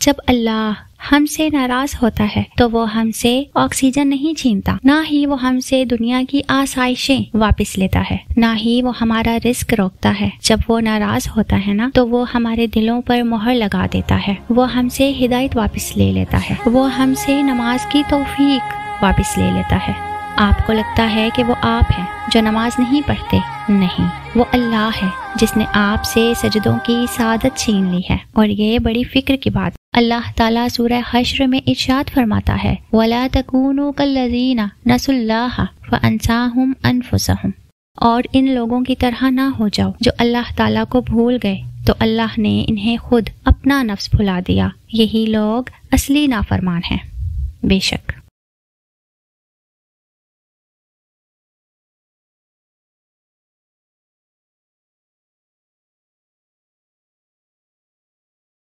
جب اللہ ہم سے ناراض ہوتا ہے تو وہ ہم سے آکسیجن نہیں چھینتا، نہ ہی وہ ہم سے دنیا کی آسائشیں واپس لیتا ہے، نہ ہی وہ ہمارا رزق روکتا ہے۔ جب وہ ناراض ہوتا ہے نا تو وہ ہمارے دلوں پر مہر لگا دیتا ہے، وہ ہم سے ہدایت واپس لے لیتا ہے، وہ ہم سے نماز کی توفیق واپس لے لیتا ہے۔ آپ کو لگتا ہے کہ وہ آپ ہیں جو نماز نہیں پڑھتے، نہیں، وہ اللہ ہے جس نے آپ سے سجدوں کی سعادت چھین لی ہے۔ اور یہ بڑی فکر کی بات، اللہ تعالیٰ سورہ حشر میں ارشاد فرماتا ہے وَلَا تَكُونُوا كَالَّذِينَ نَسُوا اللَّهَ فَأَنسَاهُمْ أَنفُسَهُمْ، اور ان لوگوں کی طرح نہ ہو جاؤ جو اللہ تعالیٰ کو بھول گئے تو اللہ نے انہیں خود اپنا نفس بھلا دیا، یہی لوگ اصلی نافرمان ہیں۔ بے شک